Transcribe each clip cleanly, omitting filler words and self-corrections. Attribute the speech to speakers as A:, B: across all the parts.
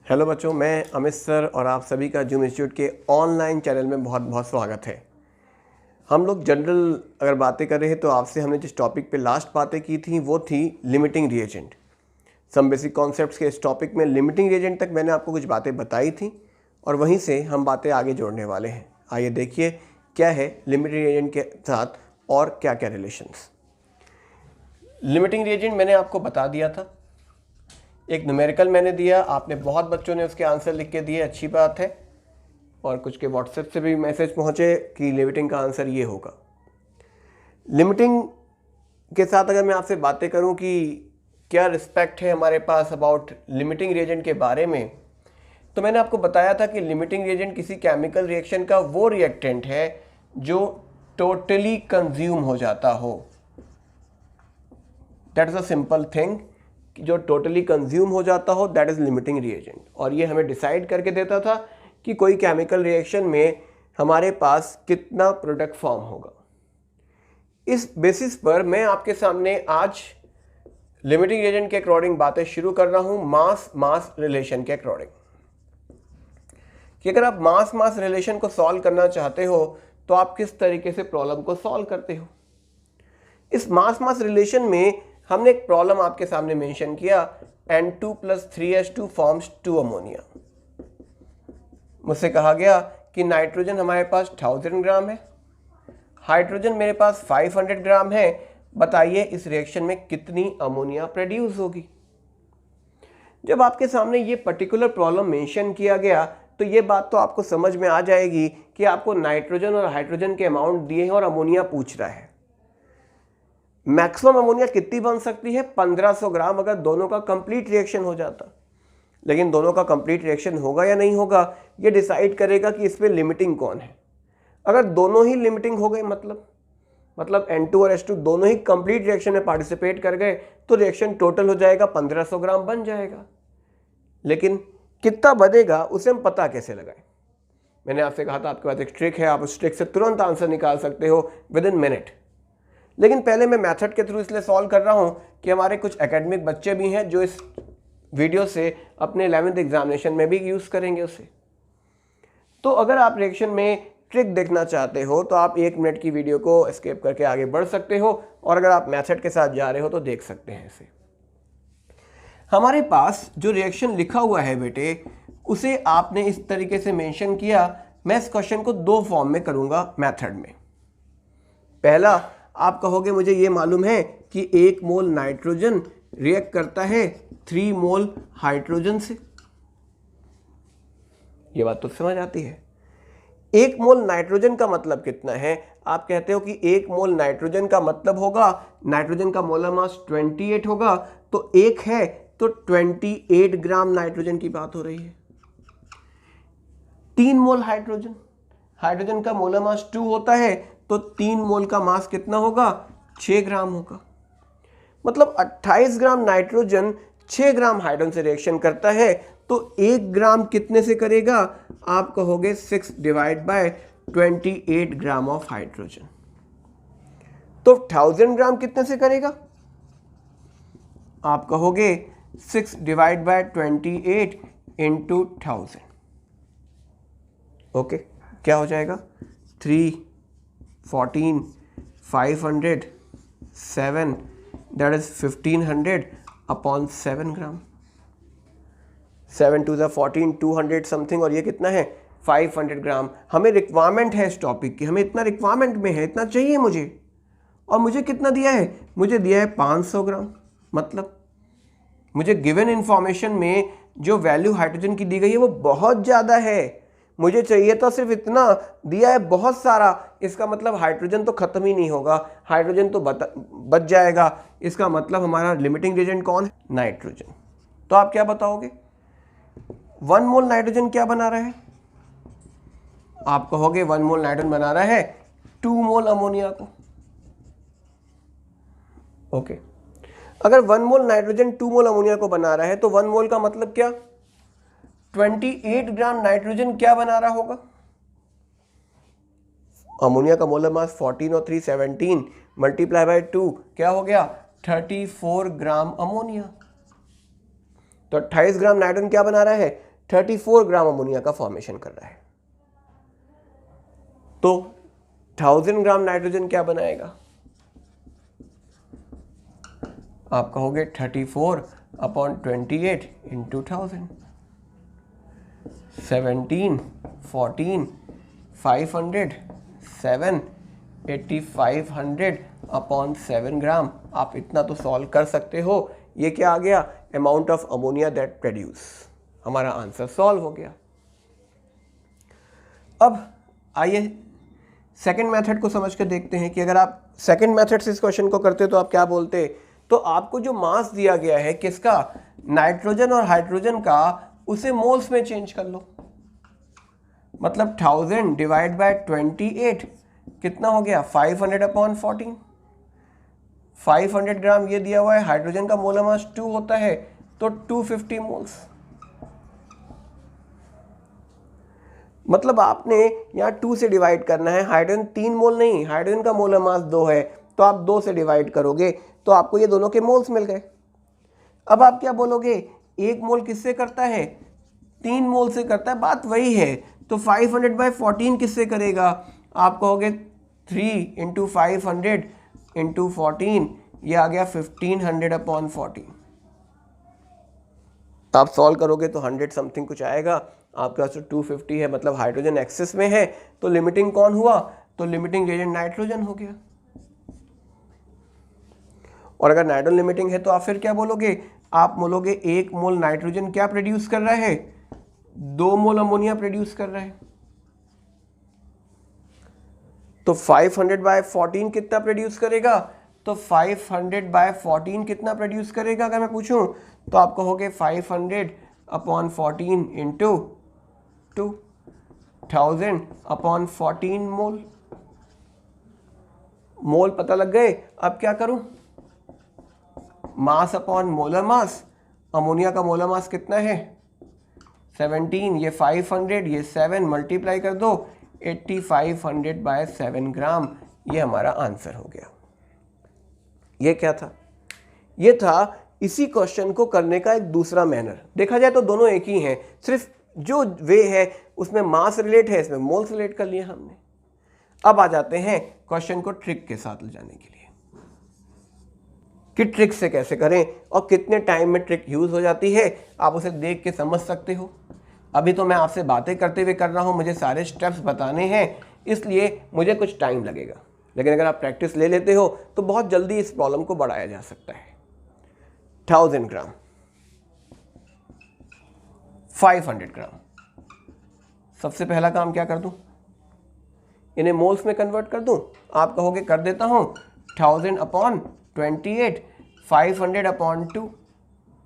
A: Hello बच्चों, मैं Amit sir और आप सभी का जूम इंस्टीट्यूट के ऑनलाइन चैनल में बहुत बहुत स्वागत है। हम लोग जनरल अगर बातें कर रहे हैं तो आपसे हमने जिस टॉपिक पे लास्ट बातें की थी वो थी limiting reagent. Some basic concepts के इस टॉपिक में लिमिटिंग रिएजेंट तक मैंने आपको कुछ बातें बताई थी और वहीं से हम बातें आगे जोड़ने वाले हैं। आइए देखिए क्या है लिमिटिंग रिएजेंट के साथ और क्या क्या रिलेशंस। लिमिटिंग रिएजेंट मैंने आपको बता दिया था, एक न्यूमेरिकल मैंने दिया, आपने बहुत बच्चों ने उसके आंसर लिख के दिए, अच्छी बात है। और कुछ के व्हाट्सएप से भी मैसेज पहुंचे कि लिमिटिंग का आंसर ये होगा। लिमिटिंग के साथ अगर मैं आपसे बातें करूं कि क्या रिस्पेक्ट है हमारे पास अबाउट लिमिटिंग रिएजेंट के बारे में, तो मैंने आपको बताया था कि लिमिटिंग रिएजेंट किसी केमिकल रिएक्शन का वो रिएक्टेंट है जो टोटली कंज्यूम हो जाता हो। That is a simple thing, जो टोटली कंज्यूम हो जाता हो, दैट इज लिमिटिंग रिएजेंट। और ये हमें डिसाइड करके देता था कि कोई केमिकल रिएक्शन में हमारे पास कितना प्रोडक्ट फॉर्म होगा। इस बेसिस पर मैं आपके सामने आज लिमिटिंग रिएजेंट के अकॉर्डिंग बातें शुरू कर रहा हूं, मास मास रिलेशन के अकॉर्डिंग। कि अगर आप मास मास रिलेशन को सॉल्व करना चाहते हो तो आप किस तरीके से प्रॉब्लम को सॉल्व करते हो। इस मास मास रिलेशन में हमने एक प्रॉब्लम आपके सामने मेंशन किया, N2 + 3H2 फॉर्म्स 2 अमोनिया। मुझसे कहा गया कि नाइट्रोजन हमारे पास 1000 ग्राम है, हाइड्रोजन मेरे पास 500 ग्राम है, बताइए इस रिएक्शन में कितनी अमोनिया प्रोड्यूस होगी। जब आपके सामने ये पर्टिकुलर प्रॉब्लम मेंशन किया गया तो ये बात तो आपको समझ में आ जाएगी कि आपको नाइट्रोजन और हाइड्रोजन के अमाउंट दिए हैं और अमोनिया पूछ रहा है। मैक्सिमम अमोनिया कितनी बन सकती है? 1500 ग्राम, अगर दोनों का कंप्लीट रिएक्शन हो जाता। लेकिन दोनों का कंप्लीट रिएक्शन होगा या नहीं होगा ये डिसाइड करेगा कि इस पे लिमिटिंग कौन है। अगर दोनों ही लिमिटिंग हो गए, मतलब N2 और H2 दोनों ही कंप्लीट रिएक्शन में पार्टिसिपेट कर गए तो रिएक्शन टोटल हो जाएगा 1500 ग्राम बन जाएगा। लेकिन कितना बनेगा उसे हम पता कैसे लगाएं? मैंने आपसे कहा था आपके पास एक ट्रिक है, आप उस ट्रिक से तुरंत आंसर निकाल सकते हो विद इन मिनट। लेकिन पहले मैं मेथड के थ्रू इसलिए सॉल्व कर रहा हूं कि हमारे कुछ एकेडमिक बच्चे भी हैं जो इस वीडियो से अपने 11th एग्जामिनेशन में भी यूज़ करेंगे उसे। तो अगर आप रिएक्शन में ट्रिक देखना चाहते हो तो आप 1 मिनट की वीडियो को एस्केप करके आगे बढ़ सकते हो, और अगर आप मेथड के साथ जा रहे हो तो देख सकते हैं इसे। हमारे पास जो रिएक्शन लिखा हुआ है बेटे, उसे आपने इस तरीके से मेंशन किया। मैं इस क्वेश्चन को 2 फॉर्म में करूंगा मेथड में। पहला, आप कहोगे मुझे ये मालूम है कि 1 मोल नाइट्रोजन रिएक्ट करता है 3 मोल हाइड्रोजन से। ये बात तो समझ आती है। 1 मोल नाइट्रोजन का मतलब कितना है? आप कहते हो कि 1 मोल नाइट्रोजन का मतलब होगा, नाइट्रोजन का मोलर मास 28 होगा, तो 1 है तो 28 ग्राम नाइट्रोजन की बात हो रही है। 3 मोल हाइड्रोजन, हाइड्रोजन का मोलर मास 2 होता है, तो 3 मोल का मास कितना होगा? 6 ग्राम होगा। मतलब 28 ग्राम नाइट्रोजन 6 ग्राम हाइड्रोजन से रिएक्शन करता है, तो 1 ग्राम कितने से करेगा? आप कहोगे 6 divide by 28 gram of hydrogen. तो 1000 ग्राम कितने से करेगा? आप कहोगे 6 डिवाइड बाय 28 इंटू 1000। ओके, क्या हो जाएगा? 3, 14, 500, 7, that is 1500 upon 7 gram. 7 to the 14, 200 something, और ये कितना है? 500 ग्राम। हमें रिक्वायरमेंट है इस टॉपिक की, हमें इतना रिक्वायरमेंट में है, इतना चाहिए मुझे। और मुझे कितना दिया है? मुझे दिया है 500 ग्राम। मतलब मुझे गिवन इंफॉर्मेशन में जो वैल्यू हाइड्रोजन की दी गई है वो बहुत ज़्यादा है। मुझे चाहिए तो सिर्फ इतना, दिया है बहुत सारा। इसका मतलब हाइड्रोजन तो खत्म ही नहीं होगा, हाइड्रोजन तो बच जाएगा। इसका मतलब हमारा लिमिटिंग रिएजेंट कौन है? नाइट्रोजन। तो आप क्या बताओगे? 1 मोल नाइट्रोजन क्या बना रहा है? आप कहोगे 1 मोल नाइट्रोजन बना रहा है 2 मोल अमोनिया को। ओके, अगर 1 मोल नाइट्रोजन 2 मोल अमोनिया को बना रहा है तो 1 मोल का मतलब क्या? 28 ग्राम नाइट्रोजन क्या बना रहा होगा? अमोनिया का मोलर मास 14 और 3 17 मल्टीप्लाई बाय 2 क्या हो गया? 34 ग्राम अमोनिया। तो 28 ग्राम नाइट्रोजन क्या बना रहा है? 34 ग्राम अमोनिया का फॉर्मेशन कर रहा है। तो 1000 ग्राम नाइट्रोजन क्या बनाएगा? आप कहोगे 34/28 इंटू 1000, 17, 14, 500, 7, 8500/7 ग्राम। आप इतना तो सॉल्व कर सकते हो। ये क्या आ गया? Amount of ammonia that produce. हमारा आंसर सॉल्व हो गया। अब आइए सेकंड मेथड को समझ के देखते हैं कि अगर आप सेकंड मेथड से इस क्वेश्चन को करते तो आप क्या बोलते? तो आपको जो मास दिया गया है किसका? नाइट्रोजन और हाइड्रोजन का, उसे मोल्स में चेंज कर लो। मतलब 1000 डिवाइड बाय 28 कितना हो गया? 500/14। 500 ग्राम ये दिया हुआ है। हाइड्रोजन का मोलर मास 2 होता है, तो 250 मोल्स। मतलब आपने यहाँ 2 से डिवाइड करना है। हाइड्रोजन 3 मोल नहीं, हाइड्रोजन का मोलर मास 2 है, तो आप 2 से डिवाइड करोगे तो आपको ये दोनों के मोल्स मिल गए। अब आप क्या बोलोगे? 1 मोल किससे करता है? 3 मोल से करता है। बात वही है। तो 500/14 किससे करेगा? आप कहोगे 3 × 500 × 14, ये आ गया 1500/14। आप सॉल्व करोगे तो 100 समथिंग कुछ आएगा। आपके पास तो 250 है, मतलब हाइड्रोजन एक्सेस में है। तो लिमिटिंग कौन हुआ? तो लिमिटिंग एजेंट नाइट्रोजन हो गया। और अगर नाइट्रोजन लिमिटिंग है तो आप फिर क्या बोलोगे? आप बोलोगे 1 मोल नाइट्रोजन क्या प्रोड्यूस कर रहा है? 2 मोल अमोनिया प्रोड्यूस कर रहा है। तो 500/14 कितना प्रोड्यूस करेगा? तो 500/14 कितना प्रोड्यूस करेगा अगर मैं पूछूं तो आप कहोगे 500/14 इंटू 2, 1000/14 मोल। मोल पता लग गए। अब क्या करूं? Mass upon molar mass. Ammonia का मोलर मास कितना है? 17, ये 500, ये 7, मल्टीप्लाई कर दो 8500/7 ग्राम। ये हमारा आंसर हो गया। ये क्या था? ये था इसी क्वेश्चन को करने का एक दूसरा मैनर। देखा जाए तो दोनों एक ही हैं, सिर्फ जो वे है उसमें मास रिलेट है, इसमें मोल्स रिलेट कर लिए हमने। अब आ जाते हैं क्वेश्चन को ट्रिक के साथ ले जाने के लिए कि ट्रिक से कैसे करें और कितने टाइम में ट्रिक यूज हो जाती है। आप उसे देख के समझ सकते हो। अभी तो मैं आपसे बातें करते हुए कर रहा हूं, मुझे सारे स्टेप्स बताने हैं, इसलिए मुझे कुछ टाइम लगेगा। लेकिन अगर आप प्रैक्टिस ले लेते हो तो बहुत जल्दी इस प्रॉब्लम को बढ़ाया जा सकता है। 1000 ग्राम, 500 ग्राम। सबसे पहला काम क्या कर दूं? इन्हें मोल्स में कन्वर्ट कर दूं। आप कहोगे कर देता हूं। 1000/28, 500/2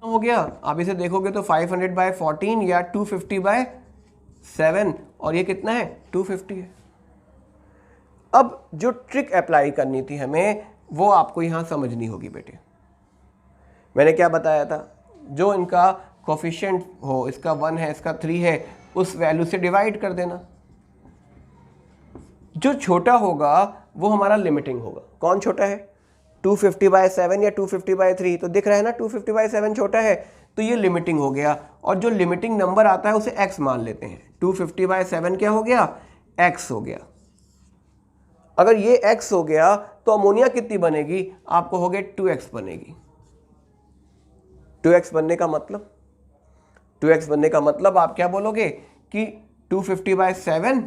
A: हो गया। आप इसे देखोगे तो 500/14 या 250/7, और ये कितना है? 250 है। अब जो ट्रिक अप्लाई करनी थी हमें, वो आपको यहां समझनी होगी बेटे। मैंने क्या बताया था? जो इनका कोफिशिएंट हो, इसका 1 है, इसका 3 है, उस वैल्यू से डिवाइड कर देना। जो छोटा होगा वो हमारा लिमिटिंग होगा। कौन छोटा है? 250/7 या 250/3? तो दिख रहा है ना, 250/7 छोटा है, तो ये लिमिटिंग हो गया। और जो लिमिटिंग नंबर आता है उसे x मान लेते हैं। 250/7 क्या हो गया? x हो गया। अगर ये x हो गया तो अमोनिया कितनी बनेगी? आप कहोगे 2x बनेगी। 2x बनने का मतलब, 2x बनने का मतलब आप क्या बोलोगे कि 250/7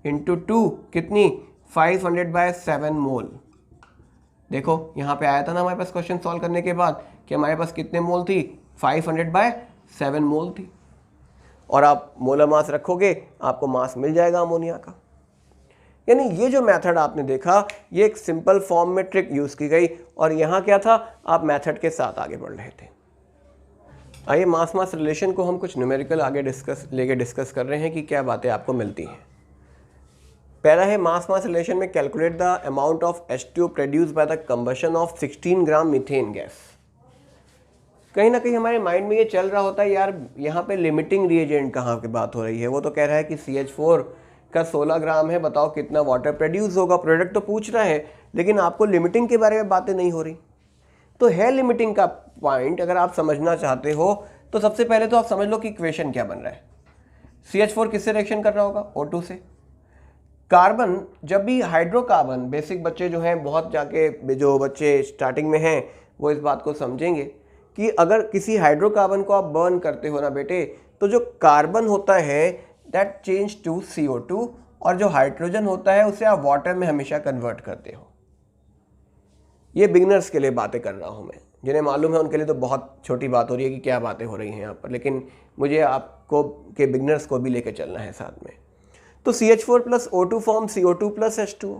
A: इंटू 2 कितनी? 500/7 मोल। देखो यहां पे आया था ना हमारे पास क्वेश्चन सॉल्व करने के बाद कि हमारे पास कितने मोल थी? 500/7 मोल थी। और आप मोलर मास रखोगे, आपको मास मिल जाएगा अमोनिया का। यानी ये जो मेथड आपने देखा, ये एक सिंपल फॉर्म में ट्रिक यूज की गई, और यहां क्या था? आप मेथड के साथ आगे बढ़ रहे थे। आइए मास मास रिलेशन को हम कुछ न्यूमेरिकल आगे डिस्कस कर रहे हैं कि क्या बातें आपको मिलती हैं। पहला है मास मास रिलेशन में calculate the amount of H2O produce by the combustion of 16 gram methane gas. कहीं ना कहीं हमारे माइंड में ये चल रहा होता है, यार यहाँ पे लिमिटिंग रिएजेंट कहाँ की बात हो रही है? वो तो कह रहा है कि CH4 का 16 ग्राम है, बताओ कितना वाटर प्रोड्यूस होगा। प्रोडक्ट तो पूछ रहा है, लेकिन आपको लिमिटिंग के बारे में बातें नहीं हो रही। तो है लिमिटिंग का पॉइंट, अगर आप समझना चाहते हो तो सबसे पहले तो आप समझ लो कि इक्वेशन क्या बन रहा है। CH4 किससे रिएक्शन कर रहा होगा? O2 से। कार्बन, जब भी हाइड्रोकार्बन, बेसिक बच्चे जो हैं, बहुत जाके जो बच्चे स्टार्टिंग में हैं वो इस बात को समझेंगे कि अगर किसी हाइड्रोकार्बन को आप बर्न करते हो ना बेटे, तो जो कार्बन होता है दैट चेंज टू CO2, और जो हाइड्रोजन होता है उसे आप वाटर में हमेशा कन्वर्ट करते हो। ये बिगिनर्स के लिए बातें कर रहा हूँ मैं, जिन्हें मालूम है उनके लिए तो बहुत छोटी बात हो रही है कि क्या बातें हो रही हैं यहाँ पर, लेकिन मुझे आपको के बिगिनर्स को भी लेकर चलना है साथ में। तो CH4 plus O2 form CO2 plus H2O।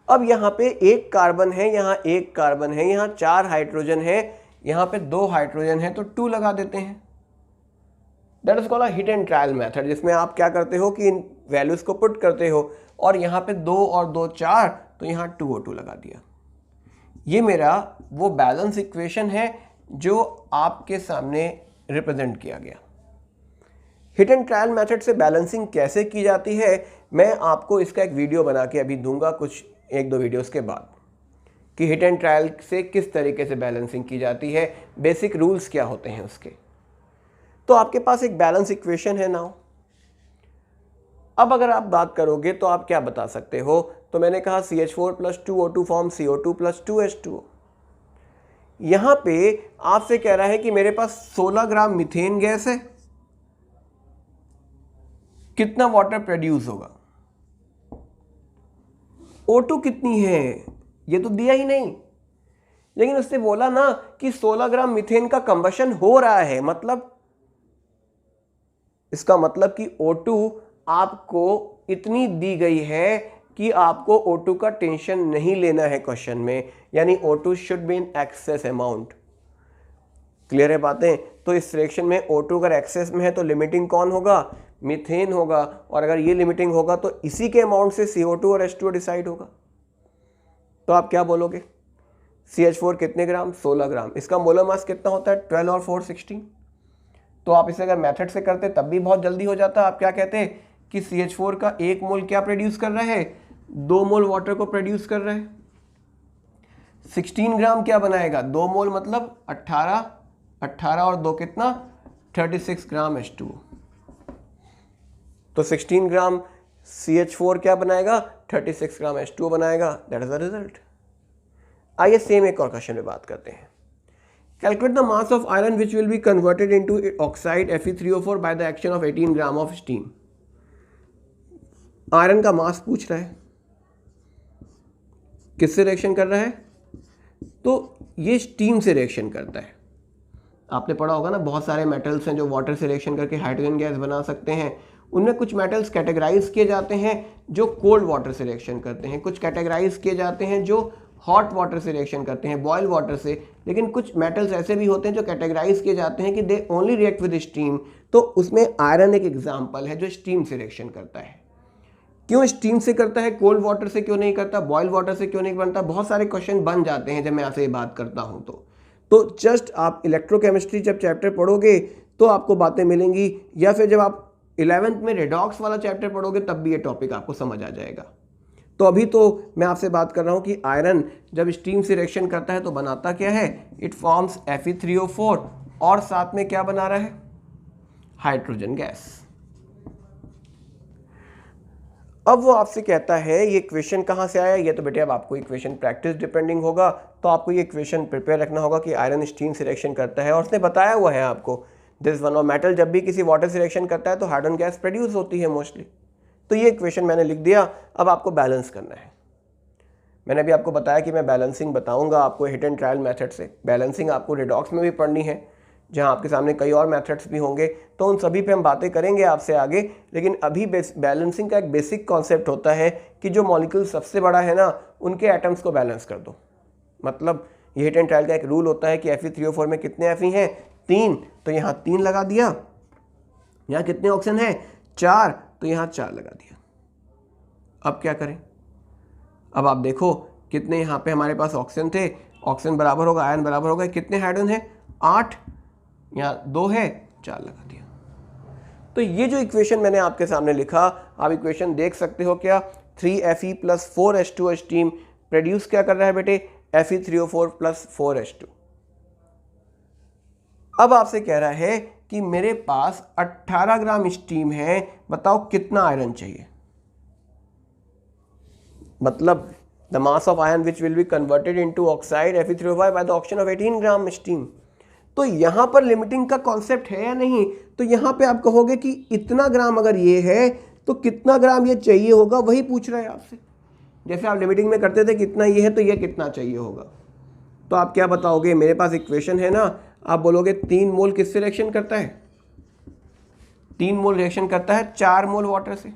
A: अब यहाँ पे एक कार्बन है, यहाँ एक कार्बन है, यहाँ 4 हाइड्रोजन है, यहाँ पे 2 हाइड्रोजन है, तो 2 लगा देते हैं। That is called a hit and trial method, जिसमें आप क्या करते हो कि इन वैल्यूज को पुट करते हो, और यहाँ पे 2 और 2 4, तो यहाँ 2O2 लगा दिया। ये मेरा वो बैलेंस इक्वेशन है जो आपके सामने रिप्रेजेंट किया गया। हिट एंड ट्रायल मेथड से बैलेंसिंग कैसे की जाती है मैं आपको इसका एक वीडियो बना के अभी दूंगा कुछ 1-2 वीडियोस के बाद, कि हिट एंड ट्रायल से किस तरीके से बैलेंसिंग की जाती है, बेसिक रूल्स क्या होते हैं उसके। तो आपके पास एक बैलेंस इक्वेशन है नाउ। अब अगर आप बात करोगे तो आप क्या बता सकते हो? तो मैंने कहा CH4 plus 2O2 form CO2 plus 2H2O। यहां पे आपसे कह रहा है कि मेरे पास 16 ग्राम मीथेन गैस है, कितना वाटर प्रोड्यूस होगा? O2 कितनी है ये तो दिया ही नहीं, लेकिन उसने बोला ना कि 16 ग्राम मीथेन का कंबशन हो रहा है, मतलब इसका मतलब कि O2 आपको इतनी दी गई है कि आपको O2 का टेंशन नहीं लेना है क्वेश्चन में, यानी O2 should be in excess amount. Clear है बातें? तो इस रिएक्शन में O2 अगर एक्सेस में है तो लिमिटिंग कौन होगा? मीथेन होगा, और अगर ये लिमिटिंग होगा तो इसी के अमाउंट से CO2 और H2O डिसाइड होगा। तो आप क्या बोलोगे? CH4 कितने ग्राम? 16 ग्राम। इसका मोलर मास कितना होता है? 12 और 4 16। तो आप इसे अगर मेथड से करते तब भी बहुत जल्दी हो जाता। आप क्या कहते हैं कि CH4 का 1 मोल क्या प्रोड्यूस कर रहा है? 2 मोल वाटर को प्रोड्यूस कर रहा है। 16 ग्राम क्या बनाएगा? 2 मोल मतलब 18, 18 और 2 कितना? 36 ग्राम H2O। तो 16 ग्राम CH4 क्या बनाएगा? 36 ग्राम H2O बनाएगा। That is the result. आइए सेम एक और क्वेश्चन में बात करते हैं। Calculate the mass of iron which will be converted into oxide Fe3O4 by the action of 18 gram of steam। Iron का मास पूछ रहा है, किससे रिएक्शन कर रहा है? तो ये स्टीम से रिएक्शन करता है। आपने पढ़ा होगा ना, बहुत सारे मेटल्स हैं जो वाटर से रिएक्शन करके हाइड्रोजन गैस बना सकते हैं। उनमें कुछ मेटल्स कैटेगराइज किए जाते हैं जो कोल्ड वाटर से रिएक्शन करते हैं, कुछ कैटेगराइज किए जाते हैं जो हॉट वाटर से रिएक्शन करते हैं, बॉयल वाटर से, लेकिन कुछ मेटल्स ऐसे भी होते हैं जो कैटेगराइज किए जाते हैं कि they only react with steam. तो उसमें आयरन एक एग्जाम्पल है जो स्टीम से रिएक्शन करता है। क्यों स्टीम से करता है, कोल्ड वाटर से क्यों नहीं करता, बॉयल वाटर से क्यों नहीं बनता? बहुत सारे क्वेश्चन बन जाते हैं जब मैं आपसे ये बात करता हूँ। तो जस्ट आप इलेक्ट्रोकेमिस्ट्री जब चैप्टर पढ़ोगे तो आपको बातें मिलेंगी, या फिर जब आप 11th में रेडॉक्स वाला चैप्टर पढ़ोगे तब भी ये टॉपिक आपको समझ आ जाएगा। तो अभी तो मैं आपसे बात कर रहा हूँ कि आयरन जब स्टीम से रिएक्शन करता है तो बनाता क्या है? इट फॉर्म्स Fe3O4, और साथ में क्या बना रहा है? Hydrogen gas. अब वो आपसे कहता है ये इक्वेशन कहाँ से आया? ये तो बेटे अब आपको इक्वेशन प्रैक्टिस डिपेंडिंग होगा, तो आपको ये इक्वेशन प्रिपेयर रखना होगा कि आयरन स्टीम से रिएक्शन करता है, और उसने बताया हुआ है आपको दिस वन ऑफ मेटल जब भी किसी वाटर से रिएक्शन करता है तो हाइड्रोजन गैस प्रोड्यूस होती है मोस्टली। तो ये इक्वेशन मैंने लिख दिया। अब आपको बैलेंस करना है। मैंने अभी आपको बताया कि मैं बैलेंसिंग बताऊंगा आपको हिट एंड ट्रायल मेथड से। बैलेंसिंग आपको रिडॉक्स में भी पढ़नी है, जहां आपके सामने कई और मेथड्स भी होंगे, तो उन सभी पे हम बातें करेंगे आपसे आगे। लेकिन अभी बैलेंसिंग का एक बेसिक कॉन्सेप्ट होता है कि जो मॉलिक्यूल सबसे बड़ा है ना, उनके एटम्स को बैलेंस कर दो। मतलब ये हिट एंड ट्रायल का एक रूल होता है कि Fe3O4 में कितने Fe हैं? 3, तो यहाँ 3 लगा दिया। यहाँ कितने ऑक्सीजन है? 4, तो यहाँ 4 लगा दिया। अब क्या करें? अब आप देखो कितने यहाँ पे हमारे पास ऑक्सीजन थे, ऑक्सीजन बराबर होगा आयरन बराबर होगा, कितने हाइड्रोजन है? 8, यहाँ 2 है, 4 लगा दिया। तो ये जो इक्वेशन मैंने आपके सामने लिखा, आप इक्वेशन देख सकते हो क्या? 3Fe plus 4H2O steam produce क्या कर रहा है बेटे? Fe3O4 plus 4H2। अब आपसे कह रहा है कि मेरे पास 18 ग्राम स्टीम है, बताओ कितना आयरन चाहिए। मतलब the mass of iron which will be converted into oxide Fe3O5 by the oxygen of 18 gram steam. तो यहां पर लिमिटिंग का कॉन्सेप्ट है या नहीं, तो यहां पे आप कहोगे कि इतना ग्राम अगर ये है तो कितना ग्राम ये चाहिए होगा, वही पूछ रहा है आपसे। जैसे आप लिमिटिंग में करते थे कितना ये है तो ये कितना चाहिए होगा, तो आप क्या बताओगे, मेरे पास इक्वेशन है ना, आप बोलोगे 3 मोल किससे रिएक्शन करता है, 3 मोल रिएक्शन करता है 4 मोल वाटर से।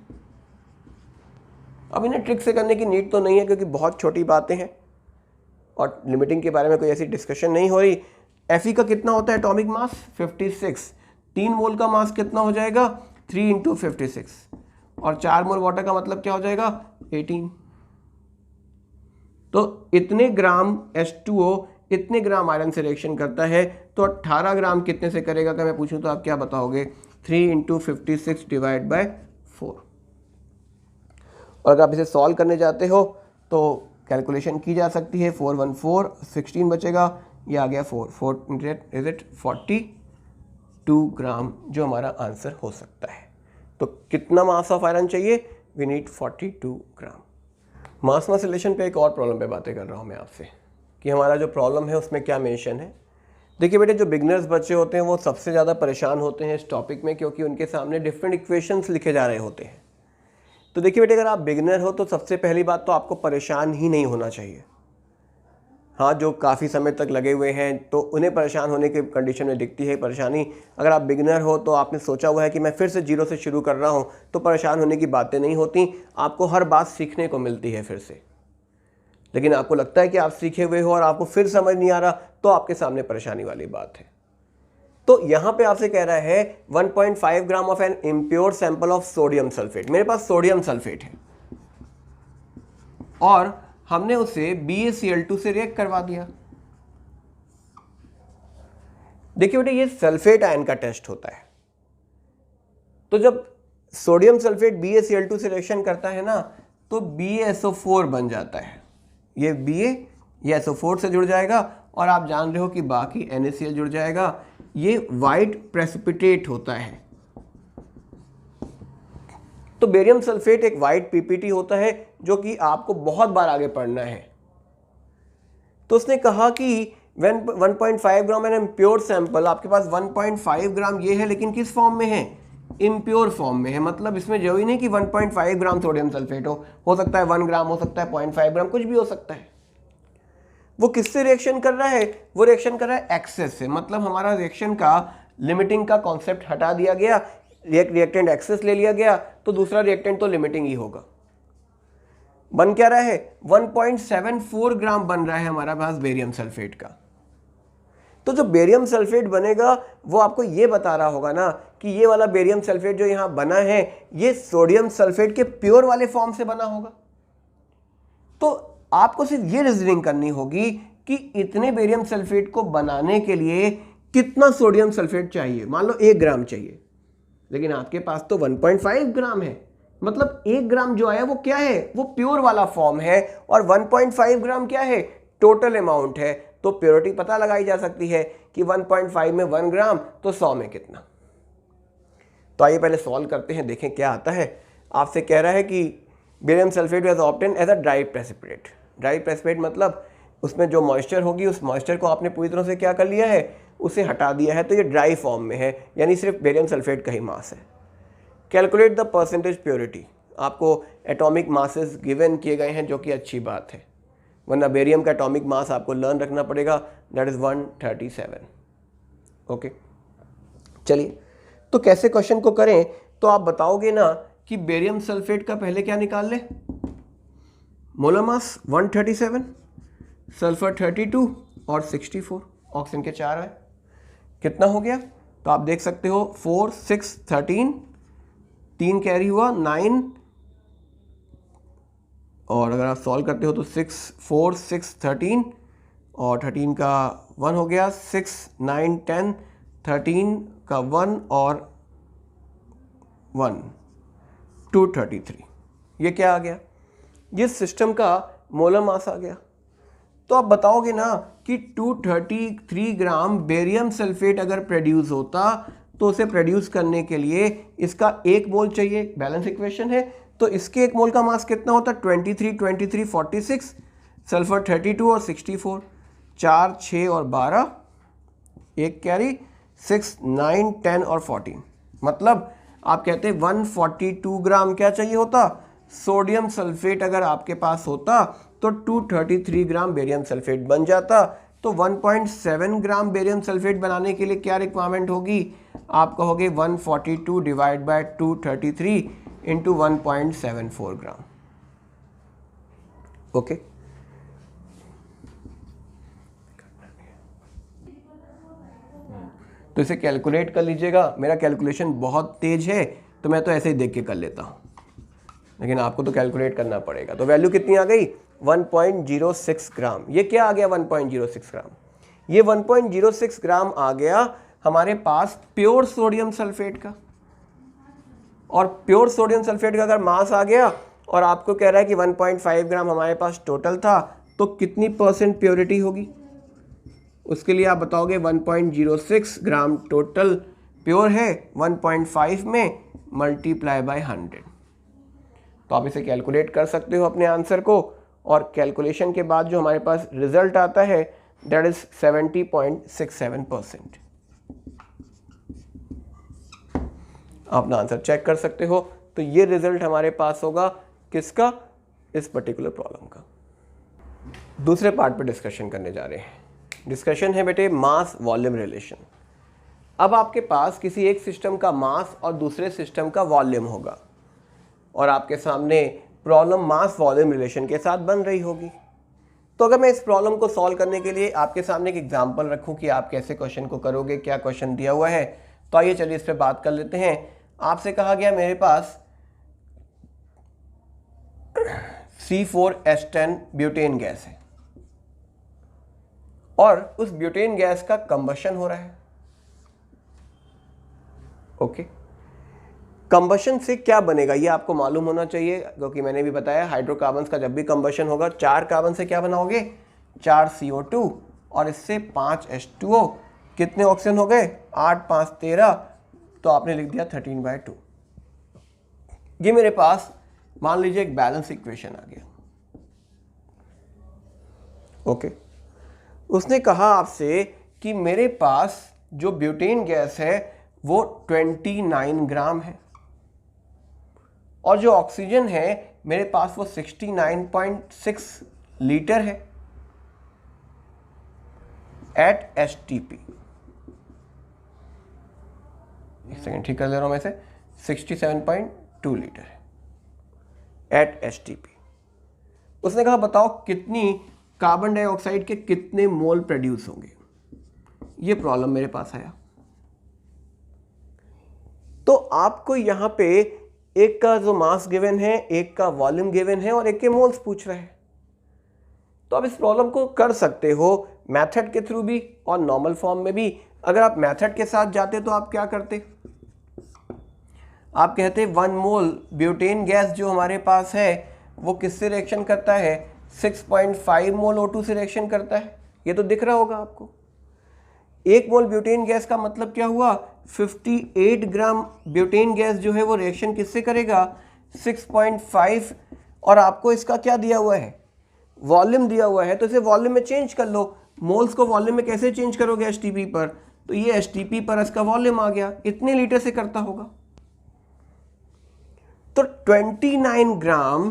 A: अब इन्हें ट्रिक से करने की नीड तो नहीं है क्योंकि बहुत छोटी बातें हैं और लिमिटिंग के बारे में कोई ऐसी डिस्कशन नहीं हो रही। Fe का कितना होता है एटॉमिक मास 56, 3 मोल का मास कितना हो जाएगा 3 × 56 और 4 मोल वाटर का मतलब क्या हो जाएगा 18। तो इतने ग्राम H2O इतने ग्राम आयरन से रिएक्शन करता है, तो 18 ग्राम कितने से करेगा अगर मैं पूछूं तो आप क्या बताओगे 3 × 56 डिवाइड बाय 4। और अगर आप इसे सॉल्व करने जाते हो तो कैलकुलेशन की जा सकती है, 4 1 4 16 बचेगा, ये आ गया 4 इज इट 42 ग्राम जो हमारा आंसर हो सकता है। तो कितना मास ऑफ आयरन चाहिए, we need 42 gram. Mass mass relation पे एक और प्रॉब्लम पे बातें कर रहा हूँ मैं आपसे कि हमारा जो प्रॉब्लम है उसमें क्या मेंशन है। देखिए बेटे, जो बिगनर्स बच्चे होते हैं वो सबसे ज़्यादा परेशान होते हैं इस टॉपिक में, क्योंकि उनके सामने डिफरेंट इक्वेशंस लिखे जा रहे होते हैं। तो देखिए बेटे, अगर आप बिगनर हो तो सबसे पहली बात तो आपको परेशान ही नहीं होना चाहिए। हाँ, जो काफ़ी समय तक लगे हुए हैं तो उन्हें परेशान होने की कंडीशन में दिखती है परेशानी। अगर आप बिगनर हो तो आपने सोचा हुआ है कि मैं फिर से जीरो से शुरू कर रहा हूँ, तो परेशान होने की बातें नहीं होती, आपको हर बात सीखने को मिलती है फिर से। लेकिन आपको लगता है कि आप सीखे हुए हो और आपको फिर समझ नहीं आ रहा, तो आपके सामने परेशानी वाली बात है। तो यहाँ पे आपसे कह रहा है 1.5 gram of an impure sample of sodium sulphate. मेरे पास सोडियम सल्फेट है और हमने उसे BaCl2 से रिएक्ट करवा दिया। देखिए बेटे, ये सल्फेट आयन का टेस्ट होता है। तो जब सोडियम सल्फेट BaCl2 से रिएक्शन करता है ना, तो BaSO4 बन जाता है। ये Ba ये SO4 से जुड़ जाएगा और आप जान रहे हो कि बाकी NaCl जुड़ जाएगा। ये वाइट प्रेसिपिटेट होता है। तो बेरियम सल्फेट एक वाइट PPT होता है जो कि आपको बहुत बार आगे पढ़ना है। तो उसने कहा कि 1.5 ग्राम एन इम्प्योर सैंपल, आपके पास 1.5 ग्राम ये है, लेकिन किस फॉर्म में है, इम्प्योर फॉर्म में है। मतलब इसमें जरूरी नहीं कि 1.5 ग्राम सोडियम सल्फेट हो सकता है 1 ग्राम, हो सकता है 0.5 ग्राम, कुछ भी हो सकता है। वो किससे रिएक्शन कर रहा है, वो रिएक्शन कर रहा है एक्सेस से। मतलब हमारा रिएक्शन का लिमिटिंग का कॉन्सेप्ट हटा दिया गया, रिएक्टेंट एक्सेस ले लिया गया, तो दूसरा रिएक्टेंट तो लिमिटिंग ही होगा। बन क्या रहा है 1.74 ग्राम बन रहा है हमारा पास बेरियम सल्फेट का। तो जो बेरियम सल्फेट बनेगा वो आपको ये बता रहा होगा ना कि ये वाला बेरियम सल्फेट जो यहां बना है ये सोडियम सल्फेट के प्योर वाले फॉर्म से बना होगा। तो आपको सिर्फ ये रीजनिंग करनी होगी कि इतने बेरियम सल्फेट को बनाने के लिए कितना सोडियम सल्फेट चाहिए। मान लो 1 ग्राम चाहिए, लेकिन आपके पास तो 1.5 ग्राम है। मतलब 1 ग्राम जो आया वो क्या है, वो प्योर वाला फॉर्म है, और 1.5 ग्राम क्या है, टोटल अमाउंट है। तो प्योरिटी पता लगाई जा सकती है कि 1.5 में 1 ग्राम तो 100 में कितना। तो आइए पहले सॉल्व करते हैं, देखें क्या आता है। आपसे कह रहा है कि barium sulphate was obtain as a dry precipitate. Dry precipitate मतलब उसमें जो मॉइस्चर होगी उस मॉइस्चर को आपने पूरी तरह से क्या कर लिया है, उसे हटा दिया है। तो ये ड्राई फॉर्म में है, यानी सिर्फ बेरियम सल्फेट का ही मास है। Calculate the percentage purity. आपको एटॉमिक मासेस गिवन किए गए हैं, जो कि अच्छी बात है, वरना बेरियम का एटॉमिक मास आपको लर्न रखना पड़ेगा, दैट इज 137। ओके, चलिए तो कैसे क्वेश्चन को करें, तो आप बताओगे ना कि बेरियम सल्फेट का पहले क्या निकाल ले, मोलर मास 137, सल्फर 32 और 64, ऑक्सीजन के 4 है, कितना हो गया। तो आप देख सकते हो 4 6 13, 3 कैरी हुआ 9, और अगर आप सॉल्व करते हो तो 6 4 6 13 और 13 का 1 हो गया, 6 9 10, 13 का 1 और 1 233। ये क्या आ गया, जिस सिस्टम का मोलर मास आ गया। तो आप बताओगे ना कि 233 ग्राम बेरियम सल्फेट अगर प्रोड्यूस होता तो उसे प्रोड्यूस करने के लिए इसका 1 मोल चाहिए, बैलेंस इक्वेशन है। तो इसके 1 मोल का मास कितना होता? 23, 23, 46, सल्फर 32 और 64, 4, 6 और 12, एक कैरी 6, 9, 10 और 14। मतलब आप कहते हैं 142 ग्राम क्या चाहिए होता? सोडियम सल्फेट अगर आपके पास होता तो 233 ग्राम बेरियम सल्फेट बन जाता। तो 1.7 ग्राम बेरियम सल्फेट बनाने के लिए क्या रिक्वायरमेंट होगी? आप कहोगे 142 divide by 233 into 1.74 gram. Okay, तो इसे कैलकुलेट कर लीजिएगा। मेरा कैलकुलेशन बहुत तेज है तो मैं तो ऐसे ही देख के कर लेता हूँ, लेकिन आपको तो कैलकुलेट करना पड़ेगा। तो वैल्यू कितनी आ गई? 1.06 ग्राम। ये क्या आ गया 1.06 ग्राम? ये 1.06 ग्राम आ गया हमारे पास प्योर सोडियम सल्फेट का। और प्योर सोडियम सल्फेट का अगर मास आ गया और आपको कह रहा है कि 1.5 ग्राम हमारे पास टोटल था, तो कितनी % प्योरिटी होगी? उसके लिए आप बताओगे 1.06 ग्राम टोटल प्योर है, 1.5 में मल्टीप्लाई बाय 100। तो आप इसे कैलकुलेट कर सकते हो अपने आंसर को, और कैलकुलेशन के बाद जो हमारे पास रिजल्ट आता है दैट इज 70.67%। अपना आंसर चेक कर सकते हो। तो ये रिजल्ट हमारे पास होगा किसका? इस पर्टिकुलर प्रॉब्लम का। दूसरे पार्ट पे डिस्कशन करने जा रहे हैं। डिस्कशन है बेटे मास वॉल्यूम रिलेशन। अब आपके पास किसी एक सिस्टम का मास और दूसरे सिस्टम का वॉल्यूम होगा, और आपके सामने प्रॉब्लम मास वॉल्यूम रिलेशन के साथ बन रही होगी। तो अगर मैं इस प्रॉब्लम को सॉल्व करने के लिए आपके सामने एक एग्जांपल रखूं कि आप कैसे क्वेश्चन को करोगे, क्या क्वेश्चन दिया हुआ है, तो आइए चलिए इस पर बात कर लेते हैं। आपसे कहा गया मेरे पास C4H10 ब्यूटेन गैस है और उस ब्यूटेन गैस का कंबशन हो रहा है। ओके, कंबशन से क्या बनेगा ये आपको मालूम होना चाहिए, क्योंकि मैंने भी बताया हाइड्रोकार्बन्स का जब भी कंबशन होगा 4 कार्बन से क्या बनाओगे? 4 CO2 और इससे 5 H2O। कितने ऑक्सीजन हो गए? 8, 5, 13। तो आपने लिख दिया 13/2। ये मेरे पास मान लीजिए एक बैलेंस इक्वेशन आ गया। ओके, उसने कहा आपसे कि मेरे पास जो ब्यूटेन गैस है वो 29 ग्राम है और जो ऑक्सीजन है मेरे पास वो 69.6 लीटर है एट STP। एक सेकेंड ठीक कर दे रहा हूं मैं इसे, 67.2 लीटर है एट STP। उसने कहा बताओ कितनी कार्बन डाइऑक्साइड के कितने मोल प्रोड्यूस होंगे। ये प्रॉब्लम मेरे पास आया। तो आपको यहां पे एक का जो मास गिवन है, एक का वॉल्यूम गिवन है और एक के मोल्स पूछ रहे हैं। तो आप इस प्रॉब्लम को कर सकते हो मेथड के थ्रू भी और नॉर्मल फॉर्म में भी। अगर आप मेथड के साथ जाते तो आप क्या करते? आप कहते 1 मोल ब्यूटेन गैस जो हमारे पास है वो किससे रिएक्शन करता है? 6.5 मोल O2 से रिएक्शन करता है। ये तो दिख रहा होगा आपको। 1 मोल ब्यूटेन गैस का मतलब क्या हुआ? 58 ग्राम ब्यूटेन गैस जो है वो रिएक्शन किससे करेगा? 6.5। और आपको इसका क्या दिया हुआ है? वॉल्यूम दिया हुआ है। तो इसे वॉल्यूम में चेंज कर लो। मोल्स को वॉल्यूम में कैसे चेंज करोगे? STP पर। तो ये STP पर इसका वॉल्यूम आ गया, इतने लीटर से करता होगा। तो 29 ग्राम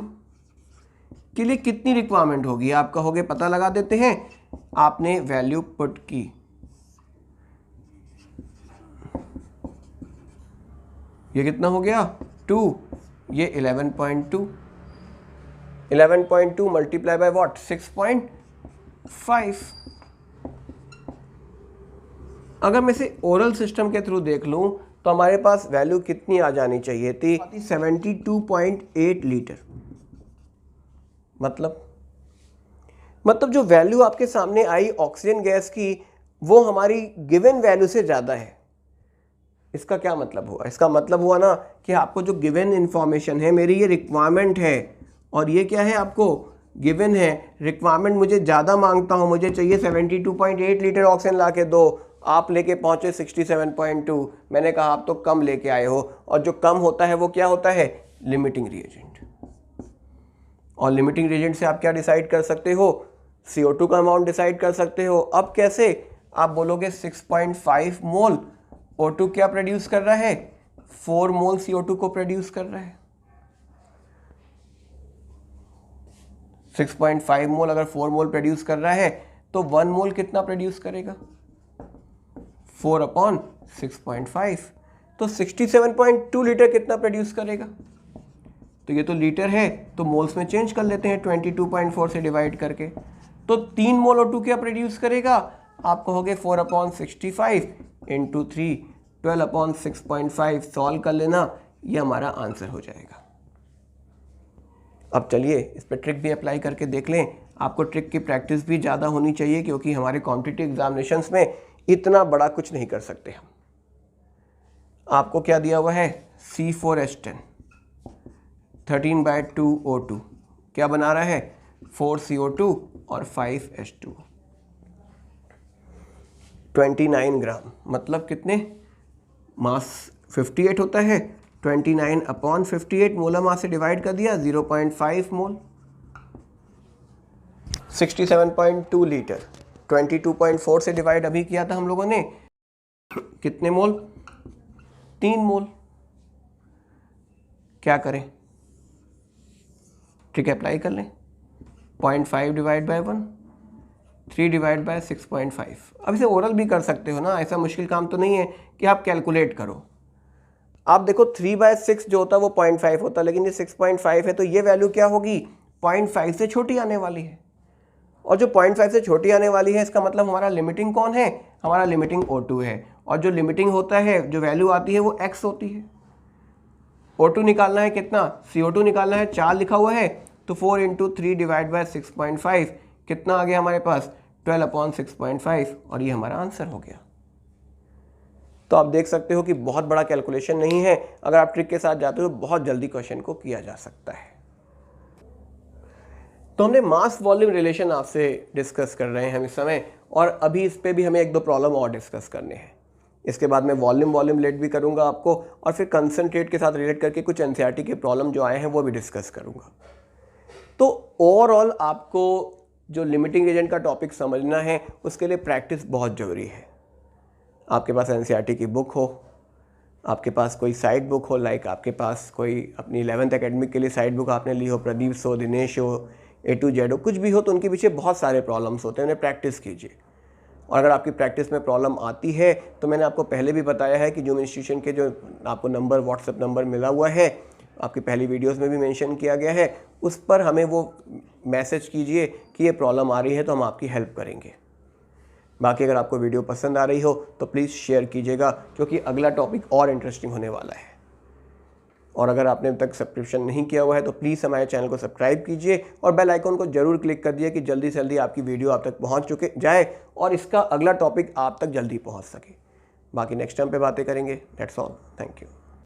A: के लिए कितनी रिक्वायरमेंट होगी? आप कहोगे पता लगा देते हैं। आपने वैल्यू पुट की, ये कितना हो गया? 2, ये 11.2। 11.2 मल्टीप्लाई बाय व्हाट? 6.5। अगर मैं इसे ओरल सिस्टम के थ्रू देख लूं तो हमारे पास वैल्यू कितनी आ जानी चाहिए थी? 72.8 लीटर। मतलब जो वैल्यू आपके सामने आई ऑक्सीजन गैस की वो हमारी गिवन वैल्यू से ज़्यादा है। इसका क्या मतलब हुआ? इसका मतलब हुआ ना कि आपको जो गिवन इंफॉर्मेशन है, मेरी ये रिक्वायरमेंट है और ये क्या है? आपको गिवन है, रिक्वायरमेंट मुझे ज़्यादा मांगता हूँ, मुझे चाहिए 72.8 लीटर ऑक्सीजन ला के दो, आप लेके पहुँचे 67.2। मैंने कहा आप तो कम लेके आए हो, और जो कम होता है वो क्या होता है? Limiting reagent. और लिमिटिंग रिएजेंट से आप क्या डिसाइड कर सकते हो? CO2 का अमाउंट डिसाइड कर सकते हो। अब कैसे? आप बोलोगे 6.5 मोल O2 क्या प्रोड्यूस कर रहा है? 4 मोल CO2 को प्रोड्यूस कर रहा है। 6.5 मोल अगर 4 मोल प्रोड्यूस कर रहा है तो 1 मोल कितना प्रोड्यूस करेगा? 4/6.5। तो 67.2 लीटर कितना प्रोड्यूस करेगा? तो ये तो लीटर है, तो मोल्स में चेंज कर लेते हैं 22.4 से डिवाइड करके। तो 3 मोल O2 क्या प्रोड्यूस करेगा? आप कहोगे 4/65 इंटू 3, 12/6.5। सॉल्व कर लेना, ये हमारा आंसर हो जाएगा। अब चलिए इस पर ट्रिक भी अप्लाई करके देख लें। आपको ट्रिक की प्रैक्टिस भी ज़्यादा होनी चाहिए, क्योंकि हमारे कॉम्पिटिटिव एग्जामिनेशंस में इतना बड़ा कुछ नहीं कर सकते हम। आपको क्या दिया हुआ है? C4H10 13/2 O2 क्या बना रहा है? 4 CO2 और 5 H2। 29 ग्राम मतलब कितने? मास 58 होता है, 29/58 मोलर मास से डिवाइड कर दिया, 0.5 मोल। 67.2 लीटर 22.4 से डिवाइड अभी किया था हम लोगों ने, कितने मोल? 3 मोल। क्या करें? ट्रिक अप्लाई कर लें। 0.5 डिवाइड बाय 1, 3 डिवाइड बाय 6.5। अब इसे ओरल भी कर सकते हो ना, ऐसा मुश्किल काम तो नहीं है कि आप कैलकुलेट करो। आप देखो 3/6 जो होता है वो 0.5 होता है, लेकिन ये 6.5 है, तो ये वैल्यू क्या होगी? 0.5 से छोटी आने वाली है। और जो 0.5 से छोटी आने वाली है, इसका मतलब हमारा लिमिटिंग कौन है? हमारा लिमिटिंग O2 है। और जो लिमिटिंग होता है, जो वैल्यू आती है वो x होती है। O2 निकालना है कितना? CO2 निकालना है, 4 लिखा हुआ है, तो 4 इंटू 3 डिवाइड बाय 6.5 कितना आ गया हमारे पास? 12/6.5, और ये हमारा आंसर हो गया। तो आप देख सकते हो कि बहुत बड़ा कैलकुलेशन नहीं है, अगर आप ट्रिक के साथ जाते हो बहुत जल्दी क्वेश्चन को किया जा सकता है। तो हमने मास वॉल्यूम रिलेशन आपसे डिस्कस कर रहे हैं हम इस समय, और अभी इस पे भी हमें 1-2 प्रॉब्लम और डिस्कस करने हैं। इसके बाद मैं वॉल्यूम रिलेट भी करूंगा आपको, और फिर कंसंट्रेट के साथ रिलेट करके कुछ एनसीईआरटी के प्रॉब्लम जो आए हैं वो भी डिस्कस करूंगा। तो ओवरऑल आपको जो लिमिटिंग एजेंट का टॉपिक समझना है, उसके लिए प्रैक्टिस बहुत ज़रूरी है। आपके पास एनसीईआरटी की बुक हो, आपके पास कोई साइड बुक हो, लाइक आपके पास कोई अपनी 11th एकेडमिक के लिए साइड बुक आपने ली हो, प्रदीप हो, दिनेश हो, A to Z हो, कुछ भी हो, तो उनके पीछे बहुत सारे प्रॉब्लम्स होते हैं, उन्हें प्रैक्टिस कीजिए। और अगर आपकी प्रैक्टिस में प्रॉब्लम आती है तो मैंने आपको पहले भी बताया है कि जूम इंस्टीट्यूशन के जो आपको नंबर, व्हाट्सएप नंबर मिला हुआ है, आपकी पहली वीडियोस में भी मेंशन किया गया है, उस पर हमें वो मैसेज कीजिए कि ये प्रॉब्लम आ रही है, तो हम आपकी हेल्प करेंगे। बाकी अगर आपको वीडियो पसंद आ रही हो तो प्लीज़ शेयर कीजिएगा, क्योंकि अगला टॉपिक और इंटरेस्टिंग होने वाला है। और अगर आपने अब तक सब्सक्रिप्शन नहीं किया हुआ है तो प्लीज़ हमारे चैनल को सब्सक्राइब कीजिए, और बेल आइकन को जरूर क्लिक कर दिए कि जल्दी से जल्दी आपकी वीडियो आप तक पहुंच जाए और इसका अगला टॉपिक आप तक जल्दी पहुंच सके। बाकी नेक्स्ट टाइम पे बातें करेंगे। That's all, thank you.